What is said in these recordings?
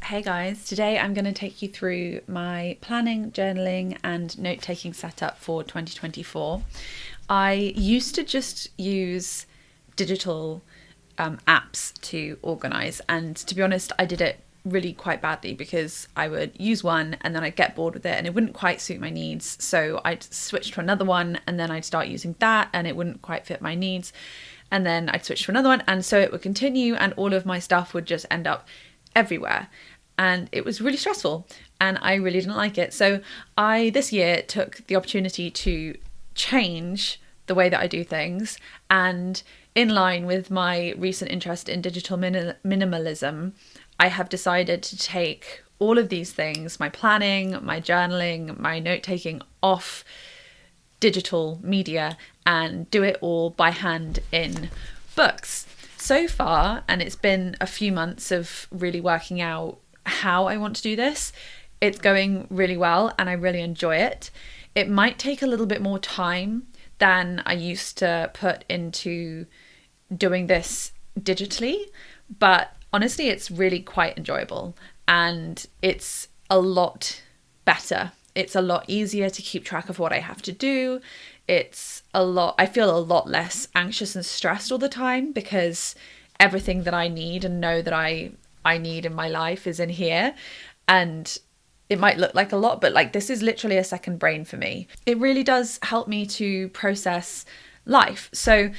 Hey guys, today I'm going to take you through my planning, journaling and note-taking setup for 2024. I used to just use digital apps to organise, and to be honest I did it really quite badly because I would use one and then I'd get bored with it and it wouldn't quite suit my needs, so I'd switch to another one and then I'd start using that and it wouldn't quite fit my needs, and then I'd switch to another one, and so it would continue and all of my stuff would just end up everywhere. And it was really stressful and I really didn't like it. So I this year took the opportunity to change the way that I do things, and in line with my recent interest in digital minimalism, I have decided to take all of these things, my planning, my journaling, my note-taking, off digital media and do it all by hand in books. So far, and it's been a few months of really working out how I want to do this, it's going really well and I really enjoy it. It might take a little bit more time than I used to put into doing this digitally, but honestly it's really quite enjoyable and it's a lot better. It's a lot easier to keep track of what I have to do. I feel a lot less anxious and stressed all the time because everything that I need and know that I need in my life is in here. And it might look like a lot, but like this is literally a second brain for me. It really does help me to process life. So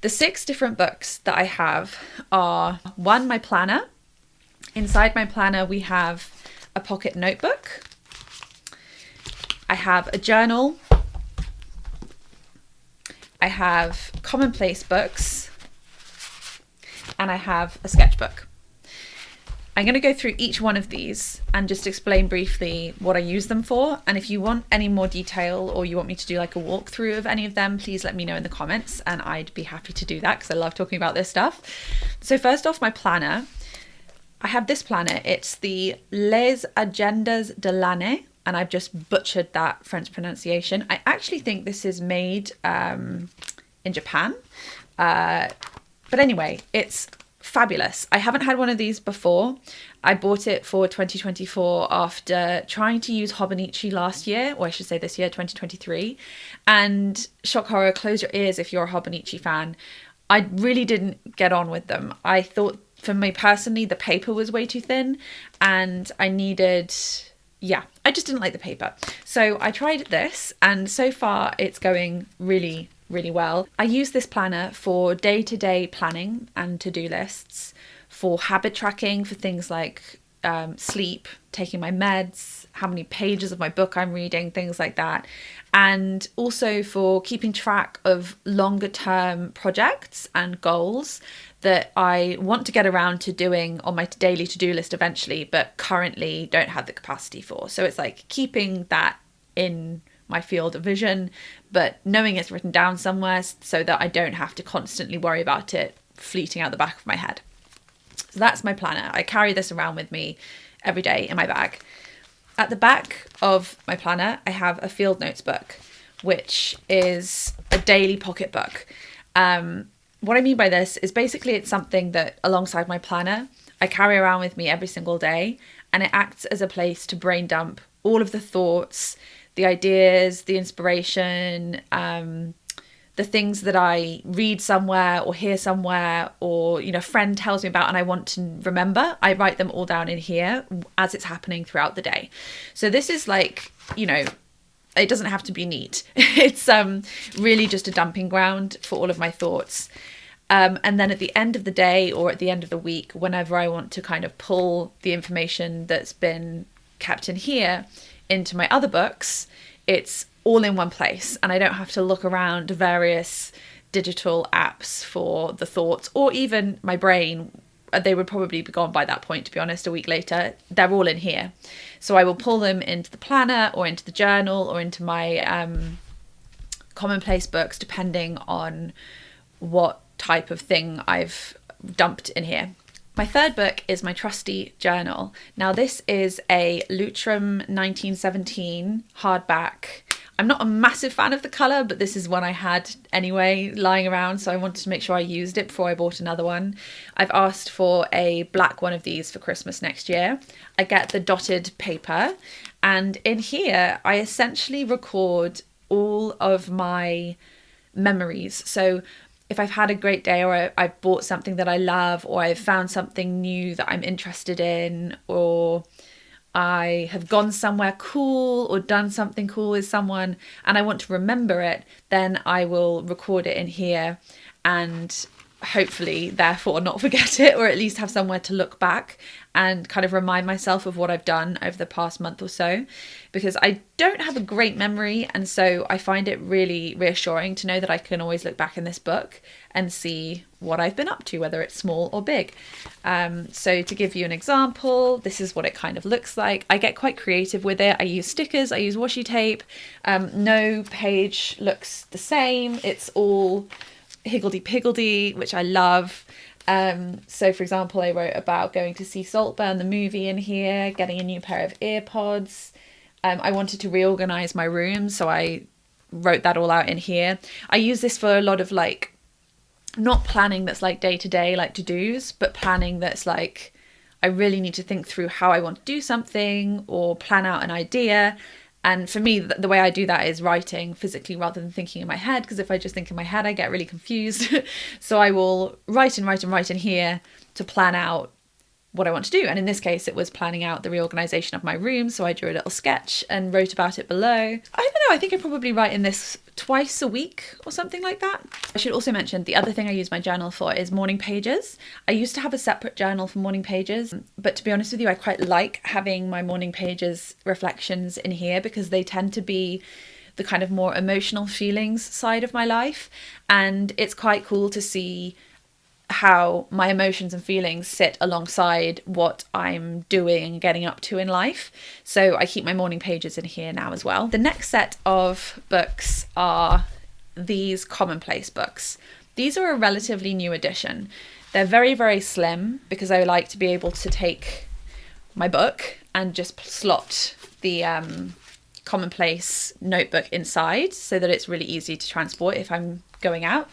the 6 different books that I have are: 1, my planner. Inside my planner we have a pocket notebook. I have a journal. I have commonplace books. And I have a sketchbook. I'm going to go through each one of these and just explain briefly what I use them for. And if you want any more detail or you want me to do like a walkthrough of any of them, please let me know in the comments and I'd be happy to do that because I love talking about this stuff. So first off, my planner. I have this planner. It's the Les Agendas de l'année, and I've just butchered that French pronunciation. I actually think this is made in Japan. But anyway, it's fabulous. I haven't had one of these before. I bought it for 2024 after trying to use Hobonichi last year, or I should say this year, 2023. And shock horror, close your ears if you're a Hobonichi fan. I really didn't get on with them. I thought, for me personally, the paper was way too thin and I just didn't like the paper. So I tried this and so far it's going really, really well. I use this planner for day-to-day planning and to-do lists, for habit tracking, for things like sleep, taking my meds, how many pages of my book I'm reading, things like that. And also for keeping track of longer term projects and goals that I want to get around to doing on my daily to-do list eventually, but currently don't have the capacity for. So it's like keeping that in my field of vision, but knowing it's written down somewhere so that I don't have to constantly worry about it fleeting out the back of my head. So that's my planner. I carry this around with me every day in my bag. At the back of my planner, I have a field notes book, which is a daily pocket book. What I mean by this is basically it's something that alongside my planner, I carry around with me every single day, and it acts as a place to brain dump all of the thoughts, the ideas, the inspiration, the things that I read somewhere or hear somewhere or, a friend tells me about and I want to remember. I write them all down in here as it's happening throughout the day. So this is like, it doesn't have to be neat. It's really just a dumping ground for all of my thoughts. And then at the end of the day or at the end of the week, whenever I want to kind of pull the information that's been kept in here into my other books, it's all in one place and I don't have to look around various digital apps for the thoughts, or even my brain. They would probably be gone by that point, to be honest, a week later. They're all in here. So I will pull them into the planner or into the journal or into my commonplace books, depending on what type of thing I've dumped in here. My third book is my trusty journal. Now this is a Lutram 1917 hardback. I'm not a massive fan of the colour, but this is one I had anyway lying around, so I wanted to make sure I used it before I bought another one. I've asked for a black one of these for Christmas next year. I get the dotted paper, and in here I essentially record all of my memories. So if I've had a great day, or I've bought something that I love, or I've found something new that I'm interested in, or I have gone somewhere cool or done something cool with someone and I want to remember it, then I will record it in here and hopefully therefore not forget it, or at least have somewhere to look back and kind of remind myself of what I've done over the past month or so, because I don't have a great memory, and so I find it really reassuring to know that I can always look back in this book and see what I've been up to, whether it's small or big. So to give you an example, this is what it kind of looks like. I get quite creative with it. I use stickers, I use washi tape. No page looks the same. It's all higgledy-piggledy, which I love. So for example, I wrote about going to see Saltburn, the movie, in here, getting a new pair of earpods. I wanted to reorganize my room, so I wrote that all out in here. I use this for a lot of like, not planning that's like day to day, like to-dos, but planning that's like, I really need to think through how I want to do something or plan out an idea. And for me, the way I do that is writing physically rather than thinking in my head, because if I just think in my head, I get really confused. So I will write in here to plan out what I want to do. And in this case, it was planning out the reorganization of my room. So I drew a little sketch and wrote about it below. I don't know, I think I probably write in this twice a week or something like that. I should also mention the other thing I use my journal for is morning pages. I used to have a separate journal for morning pages, but to be honest with you, I quite like having my morning pages reflections in here because they tend to be the kind of more emotional feelings side of my life. And it's quite cool to see how my emotions and feelings sit alongside what I'm doing and getting up to in life. So I keep my morning pages in here now as well. The next set of books are these commonplace books. These are a relatively new edition. They're very, very slim because I like to be able to take my book and just slot the commonplace notebook inside so that it's really easy to transport if I'm going out.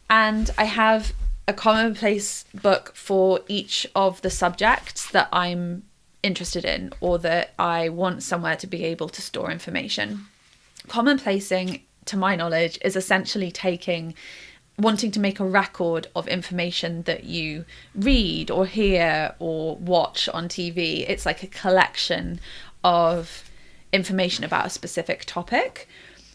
And I have a commonplace book for each of the subjects that I'm interested in or that I want somewhere to be able to store information. Commonplacing, to my knowledge, is essentially wanting to make a record of information that you read or hear or watch on TV. It's like a collection of information about a specific topic.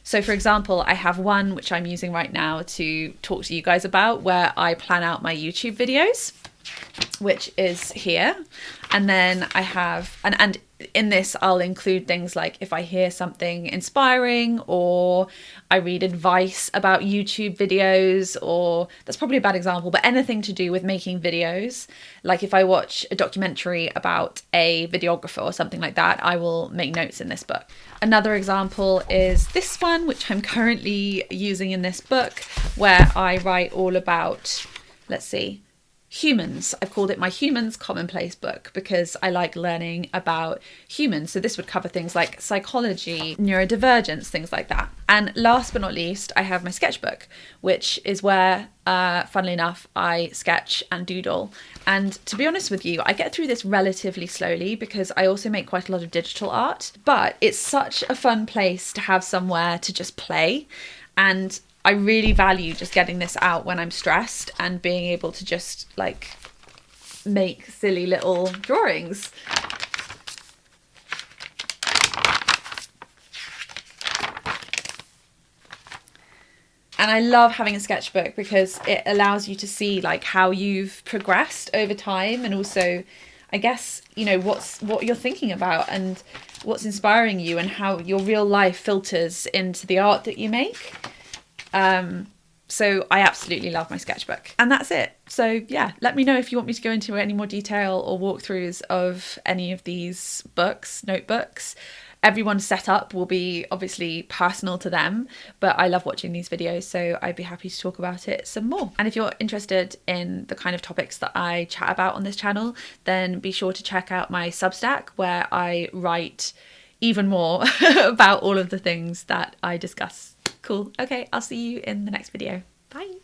So for example, I have one which I'm using right now to talk to you guys about, where I plan out my YouTube videos, which is here. And then I have, and in this I'll include things like if I hear something inspiring or I read advice about YouTube videos, or that's probably a bad example, but anything to do with making videos. Like if I watch a documentary about a videographer or something like that, I will make notes in this book. Another example is this one, which I'm currently using in this book, where I write all about, let's see, humans. I've called it my humans commonplace book because I like learning about humans. So this would cover things like psychology, neurodivergence, things like that. And last but not least, I have my sketchbook, which is where, funnily enough, I sketch and doodle. And to be honest with you, I get through this relatively slowly because I also make quite a lot of digital art, but it's such a fun place to have somewhere to just play. And I really value just getting this out when I'm stressed and being able to just like make silly little drawings. And I love having a sketchbook because it allows you to see like how you've progressed over time, and also, I guess, you know, what you're thinking about and what's inspiring you and how your real life filters into the art that you make. So I absolutely love my sketchbook, and that's it. So yeah, let me know if you want me to go into any more detail or walkthroughs of any of these books, notebooks. Everyone's setup will be obviously personal to them, but I love watching these videos, so I'd be happy to talk about it some more. And if you're interested in the kind of topics that I chat about on this channel, then be sure to check out my Substack, where I write even more about all of the things that I discuss. Cool. Okay, I'll see you in the next video. Bye.